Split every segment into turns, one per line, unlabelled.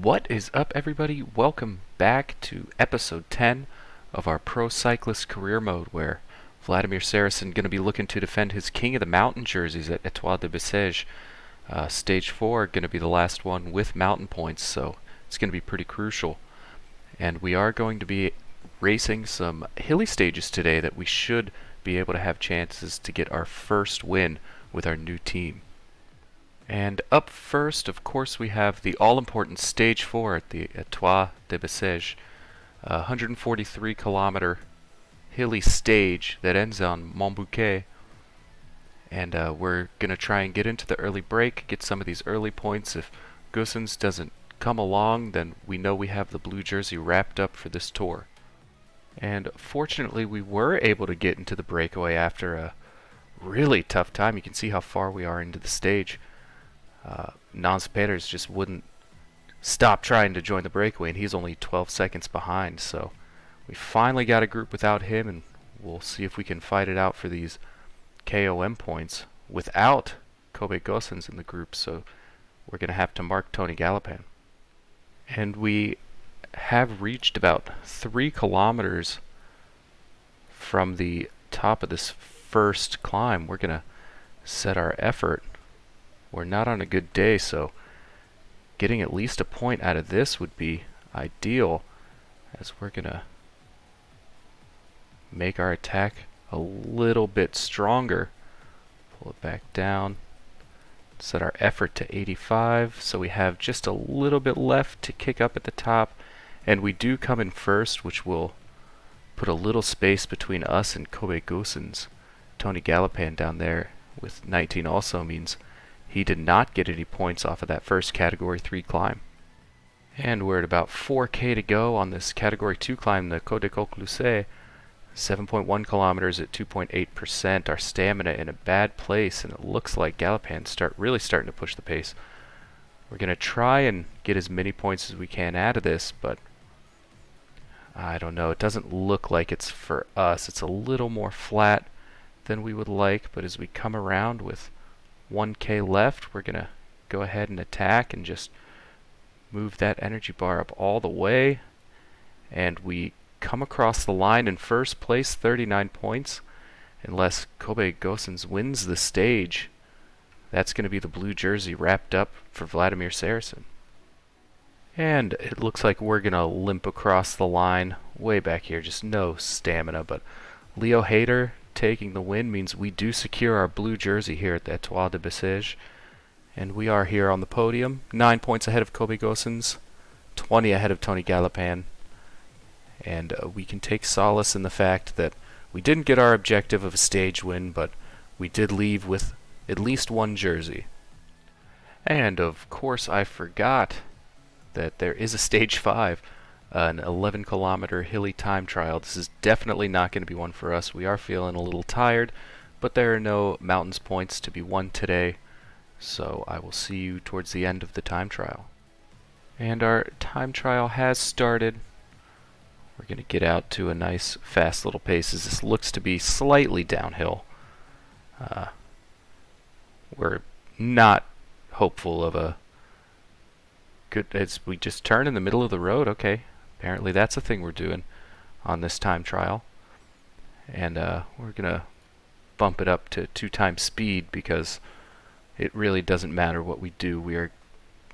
What is up, everybody? Welcome back to episode 10 of our Pro Cyclist career mode, where Vladimir Saracen going to be looking to defend his King of the Mountain jerseys at Étoile de Bessèges. Stage 4 going to be the last one with mountain points, so it's going to be pretty crucial. And we are going to be racing some hilly stages today that we should be able to have chances to get our first win with our new team. And up first, of course, we have the all-important Stage 4 at the Étoile de Bessèges, a 143 kilometer hilly stage that ends on Montbouquet. And we're going to try and get into the early break, get some of these early points. If Goossens doesn't come along, then we know we have the blue jersey wrapped up for this tour. And fortunately, we were able to get into the breakaway after a really tough time. You can see how far we are into the stage. Nans Peters just wouldn't stop trying to join the breakaway, and he's only 12 seconds behind. So we finally got a group without him, and we'll see if we can fight it out for these KOM points without Kobe Goossens in the group. So we're going to have to mark Tony Galopin. And we have reached about 3 kilometers from the top of this first climb. We're going to set our effort. We're not on a good day, so getting at least a point out of this would be ideal, as we're going to make our attack a little bit stronger. Pull it back down. Set our effort to 85, so we have just a little bit left to kick up at the top. And we do come in first, which will put a little space between us and Kobe Goossens. Tony Galopin down there with 19 also means he did not get any points off of that first Category 3 climb. And we're at about 4K to go on this Category 2 climb, the Côte de Coqueluce. 7.1 kilometers at 2.8%. Our stamina in a bad place, and it looks like Galopin's really starting to push the pace. We're going to try and get as many points as we can out of this, but I don't know. It doesn't look like it's for us. It's a little more flat than we would like, but as we come around with 1K left, we're going to go ahead and attack and just move that energy bar up all the way. And we come across the line in first place, 39 points. Unless Kobe Goossens wins the stage, that's going to be the blue jersey wrapped up for Vladimir Saracen. And it looks like we're going to limp across the line way back here. Just no stamina, but Leo Hayter taking the win means we do secure our blue jersey here at the Étoile de Bessèges. And we are here on the podium, 9 points ahead of Kobe Goossens, 20 ahead of Tony Galopin. And we can take solace in the fact that we didn't get our objective of a stage win, but we did leave with at least one jersey. And of course I forgot that there is a stage 5, an 11 kilometer hilly time trial. This is definitely not going to be one for us. We are feeling a little tired, but there are no mountains points to be won today, so I will see you towards the end of the time trial. And our time trial has started. We're going to get out to a nice fast little pace as this looks to be slightly downhill. We're not hopeful of a good, as we just turn in the middle of the road. Okay, apparently that's a thing we're doing on this time trial. And we're going to bump it up to 2 times speed because it really doesn't matter what we do. We are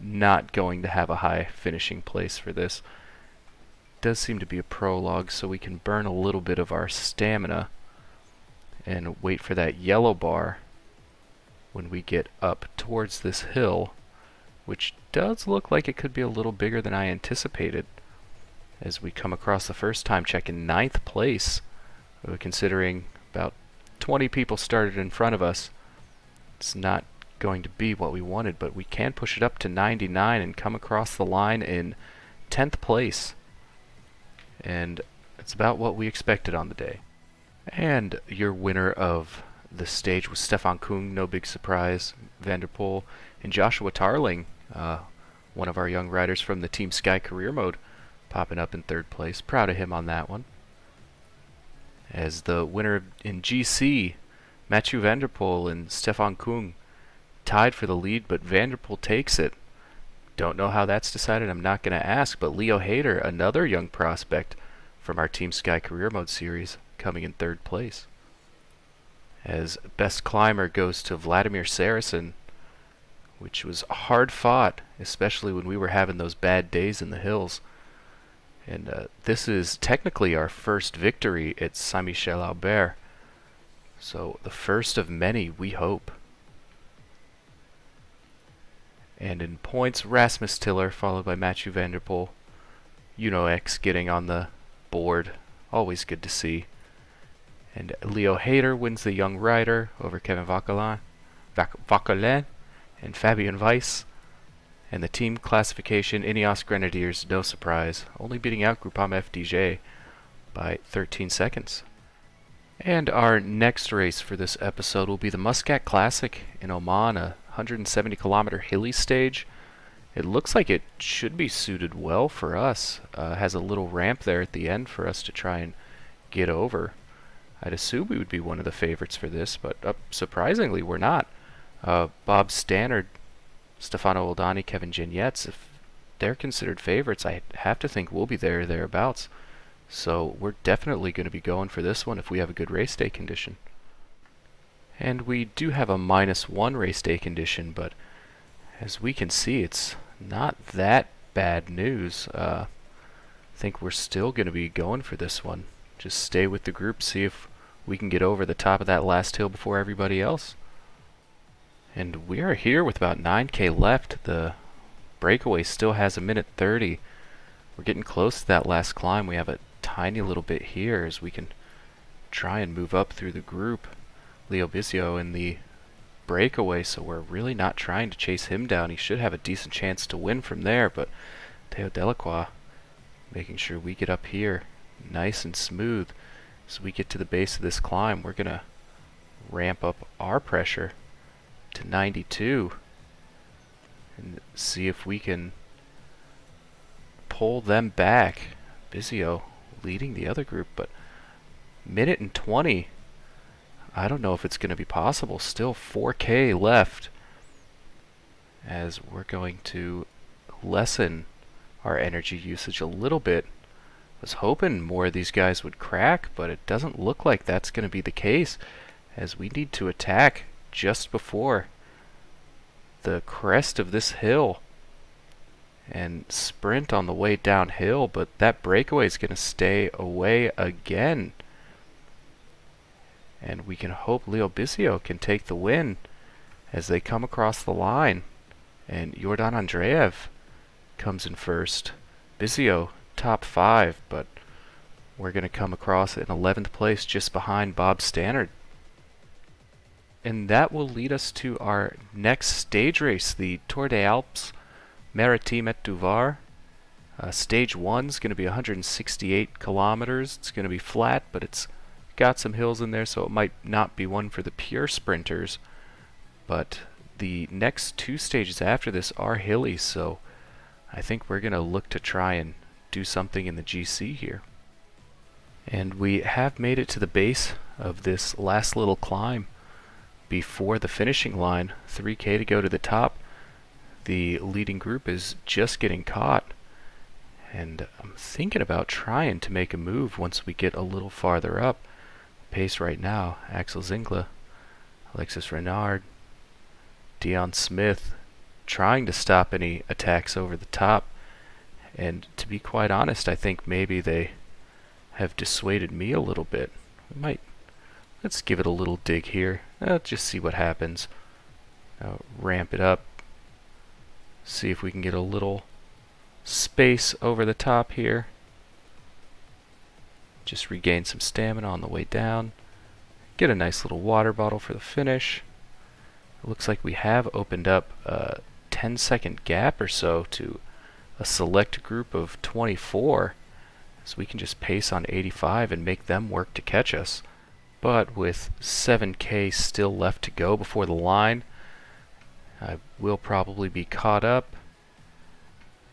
not going to have a high finishing place for this. It does seem to be a prologue, so we can burn a little bit of our stamina and wait for that yellow bar when we get up towards this hill, which does look like it could be a little bigger than I anticipated. As we come across the first time check in 9th place, considering about 20 people started in front of us. It's not going to be what we wanted, but we can push it up to 99 and come across the line in 10th place. And it's about what we expected on the day. And your winner of the stage was Stefan Kung, no big surprise. Van der Poel and Joshua Tarling, one of our young riders from the Team Sky career mode, popping up in 3rd place. Proud of him on that one. As the winner in GC, Mathieu Van der Poel and Stefan Kung tied for the lead, but Van der Poel takes it. Don't know how that's decided. I'm not going to ask. But Leo Hayter, another young prospect from our Team Sky Career Mode series, coming in 3rd place. As best climber goes to Vladimir Saracen, which was hard fought, especially when we were having those bad days in the hills. And this is technically our first victory at Saint-Michel-Aubert. So the first of many, we hope. And in points, Rasmus Tiller, followed by Mathieu van der Poel. X getting on the board. Always good to see. And Leo Hayter wins the young rider over Kevin Vauquelin and Fabian Weiss. And the team classification, Ineos Grenadiers, no surprise, only beating out Groupama FDJ by 13 seconds. And our next race for this episode will be the Muscat Classic in Oman, a 170-kilometer hilly stage. It looks like it should be suited well for us. Has a little ramp there at the end for us to try and get over. I'd assume we would be one of the favorites for this, but surprisingly, we're not. Bob Stannard, Stefano Oldani, Kevin Gignettes, if they're considered favorites, I have to think we'll be there or thereabouts. So we're definitely going to be going for this one if we have a good race day condition. And we do have a -1 race day condition, but as we can see, it's not that bad news. I think we're still going to be going for this one. Just stay with the group, see if we can get over the top of that last hill before everybody else. And we are here with about 9K left. The breakaway still has 1:30. We're getting close to that last climb. We have a tiny little bit here as we can try and move up through the group. Leo Bisio in the breakaway, so we're really not trying to chase him down. He should have a decent chance to win from there, but Theo Delacroix making sure we get up here nice and smooth. As we get to the base of this climb, we're going to ramp up our pressure to 92 and see if we can pull them back. Bisio leading the other group, but 1:20. I don't know if it's going to be possible. Still 4K left as we're going to lessen our energy usage a little bit. Was hoping more of these guys would crack, but it doesn't look like that's going to be the case, as we need to attack just before the crest of this hill and sprint on the way downhill, but that breakaway is going to stay away again. And we can hope Leo Bisio can take the win as they come across the line. And Jordan Andreev comes in first. Bisio top 5, but we're going to come across in 11th place just behind Bob Stannard. And that will lead us to our next stage race, the Tour des Alpes Maritime et du Var. Stage 1 is going to be 168 kilometers. It's going to be flat, but it's got some hills in there, so it might not be one for the pure sprinters. But the next 2 stages after this are hilly, so I think we're going to look to try and do something in the GC here. And we have made it to the base of this last little climb before the finishing line. 3K to go to the top. The leading group is just getting caught, and I'm thinking about trying to make a move once we get a little farther up. Pace right now, Axel Zingla, Alexis Renard, Dion Smith, trying to stop any attacks over the top. And to be quite honest, I think maybe they have dissuaded me a little bit. Let's give it a little dig here. Just see what happens. Ramp it up. See if we can get a little space over the top here. Just regain some stamina on the way down. Get a nice little water bottle for the finish. It looks like we have opened up a 10-second gap or so to a select group of 24. So we can just pace on 85 and make them work to catch us. But with 7K still left to go before the line, I will probably be caught up.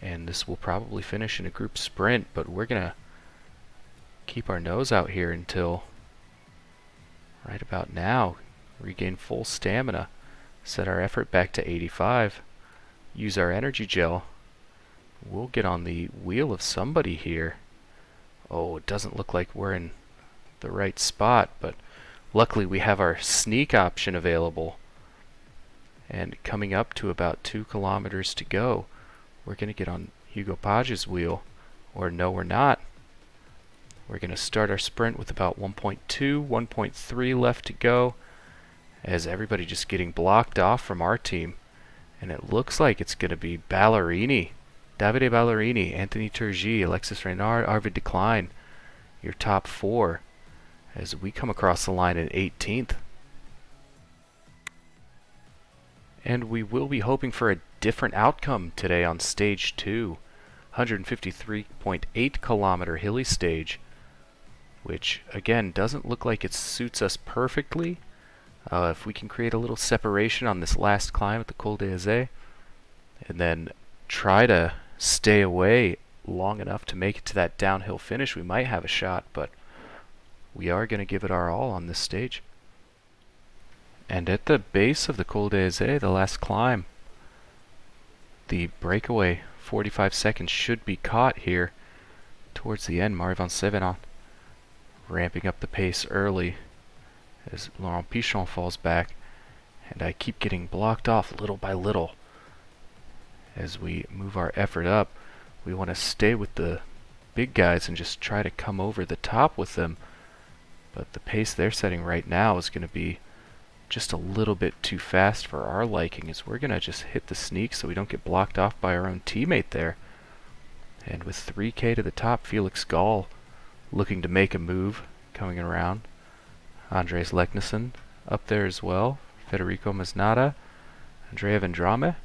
And this will probably finish in a group sprint, but we're going to keep our nose out here until right about now. Regain full stamina. Set our effort back to 85. use our energy gel. We'll get on the wheel of somebody here. Oh, it doesn't look like we're in the right spot, but luckily we have our sneak option available. And coming up to about 2 kilometers to go, we're going to get on Hugo Page's wheel. Or no, we're not. We're going to start our sprint with about 1.2, 1.3 left to go, as everybody just getting blocked off from our team. And it looks like it's going to be Ballerini, Davide Ballerini, Anthony Turgi, Alexis Reynard, Arvid Decline, your top 4, as we come across the line in 18th. And we will be hoping for a different outcome today on stage 2, 153.8 kilometer hilly stage, which again doesn't look like it suits us perfectly. If we can create a little separation on this last climb at the Col d'Azé, and then try to stay away long enough to make it to that downhill finish, we might have a shot, but we are going to give it our all on this stage. And at the base of the Col d'Azé, the last climb, the breakaway 45 seconds should be caught here towards the end. Mari van Sevenant ramping up the pace early as Laurent Pichon falls back, and I keep getting blocked off little by little. As we move our effort up, we want to stay with the big guys and just try to come over the top with them, but the pace they're setting right now is going to be just a little bit too fast for our liking, as we're going to just hit the sneak so we don't get blocked off by our own teammate there. And with 3K to the top, Felix Gall looking to make a move coming around. Andres Leknessson up there as well. Federico Masnada, Andrea Vendrame,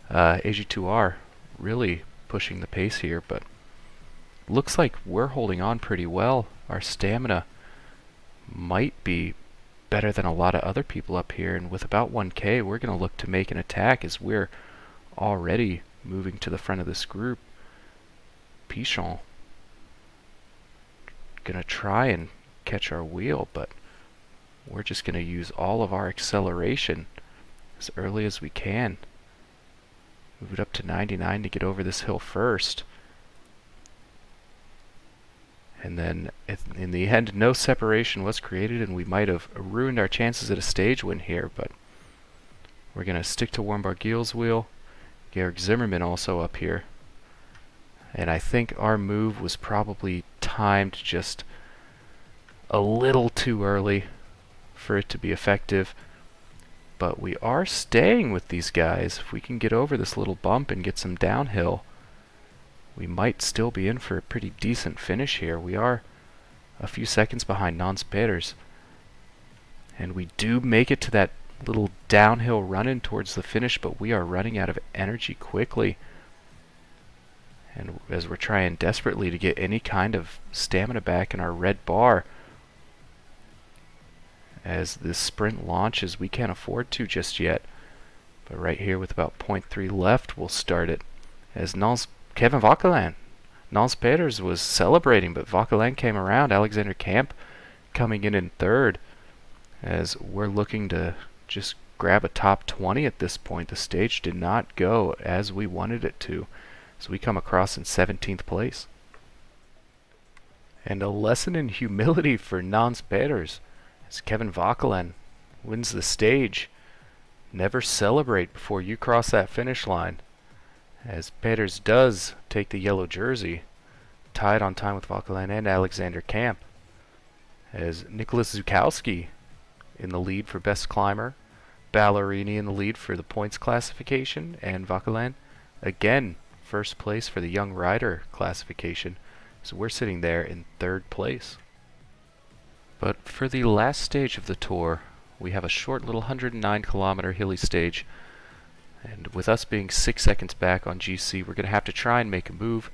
AG2R really pushing the pace here, but looks like we're holding on pretty well. Our stamina might be better than a lot of other people up here, and with about 1K we're going to look to make an attack as we're already moving to the front of this group. Pichon going to try and catch our wheel, but we're just going to use all of our acceleration as early as we can. Move it up to 99 to get over this hill first. And then in the end, no separation was created, and we might have ruined our chances at a stage win here, but we're going to stick to Warren Barguil's wheel. Georg Zimmermann also up here. And I think our move was probably timed just a little too early for it to be effective. But we are staying with these guys. If we can get over this little bump and get some downhill, we might still be in for a pretty decent finish here. We are a few seconds behind Nans Peters. And we do make it to that little downhill run-in towards the finish, but we are running out of energy quickly. And as we're trying desperately to get any kind of stamina back in our red bar, as this sprint launches, we can't afford to just yet. But right here with about 0.3 left, we'll start it. As Kevin Vauquelin, Nans Peters was celebrating, but Vauquelin came around. Alexander Camp coming in third, as we're looking to just grab a top 20 at this point. The stage did not go as we wanted it to, so we come across in 17th place. And a lesson in humility for Nans Peters, as Kevin Vauquelin wins the stage. Never celebrate before you cross that finish line, as Peters does take the yellow jersey, tied on time with Vauquelin and Alexander Camp, as Nicholas Zukowski in the lead for best climber, Ballerini in the lead for the points classification, and Vauquelin again first place for the young rider classification. So we're sitting there in third place. But for the last stage of the tour, we have a short little 109 kilometer hilly stage, and with us being 6 seconds back on GC, we're going to have to try and make a move.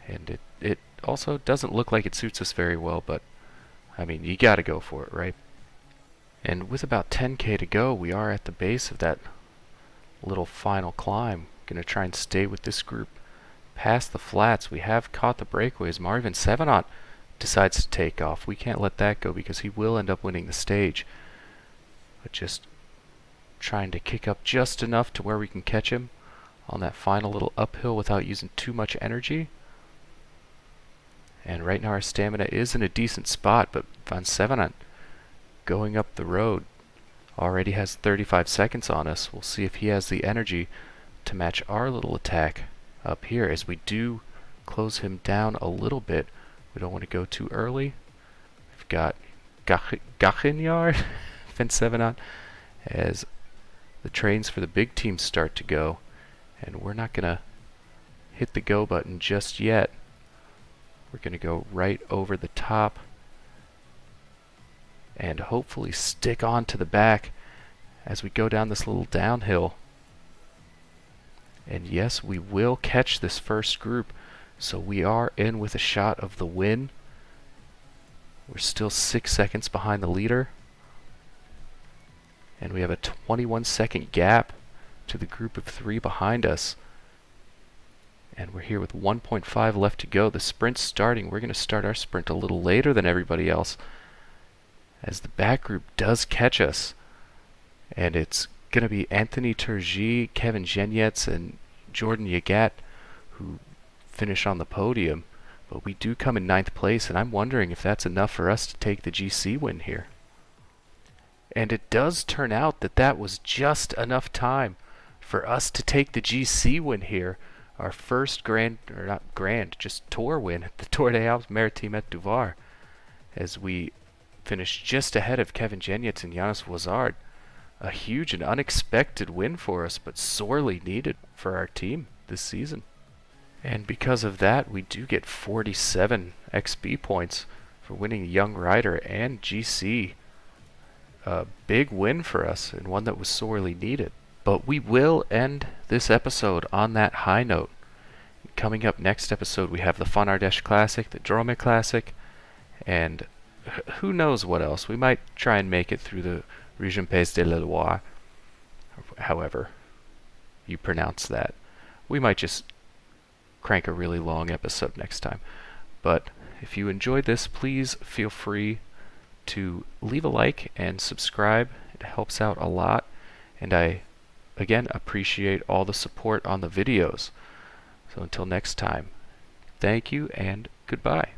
And it also doesn't look like it suits us very well, but I mean, you got to go for it, right? And with about 10K to go, we are at the base of that little final climb. Going to try and stay with this group past the flats. We have caught the breakaways. Marvin Sevenant decides to take off. We can't let that go because he will end up winning the stage. But just trying to kick up just enough to where we can catch him on that final little uphill without using too much energy. And right now our stamina is in a decent spot, but Van Sevenant going up the road already has 35 seconds on us. We'll see if he has the energy to match our little attack up here as we do close him down a little bit. We don't want to go too early. We've got Gachinyard, Van Sevenant, as the trains for the big teams start to go. And we're not going to hit the go button just yet. We're going to go right over the top and hopefully stick on to the back as we go down this little downhill. And yes, we will catch this first group, so we are in with a shot of the win. We're still 6 seconds behind the leader, and we have a 21-second gap to the group of 3 behind us. And we're here with 1.5 left to go. The sprint's starting. We're going to start our sprint a little later than everybody else, as the back group does catch us. And it's going to be Anthony Turgi, Kevin Genietz, and Jordan Yagat who finish on the podium. But we do come in 9th place, and I'm wondering if that's enough for us to take the GC win here. And it does turn out that that was just enough time for us to take the GC win here. Our first just tour win at the Tour des Alpes Maritimes et du Var, as we finished just ahead of Kevin Genietz and Jonas Wazard. A huge and unexpected win for us, but sorely needed for our team this season. And because of that, we do get 47 XP points for winning Young Rider and GC. A big win for us, and one that was sorely needed. But we will end this episode on that high note. Coming up next episode, we have the Fon Ardèche Classic, the Drôme Classic, and who knows what else. We might try and make it through the Région Pays de la Loire, however you pronounce that. We might just crank a really long episode next time. But if you enjoyed this, please feel free to leave a like and subscribe. It helps out a lot, and I again appreciate all the support on the videos. So until next time, thank you and goodbye.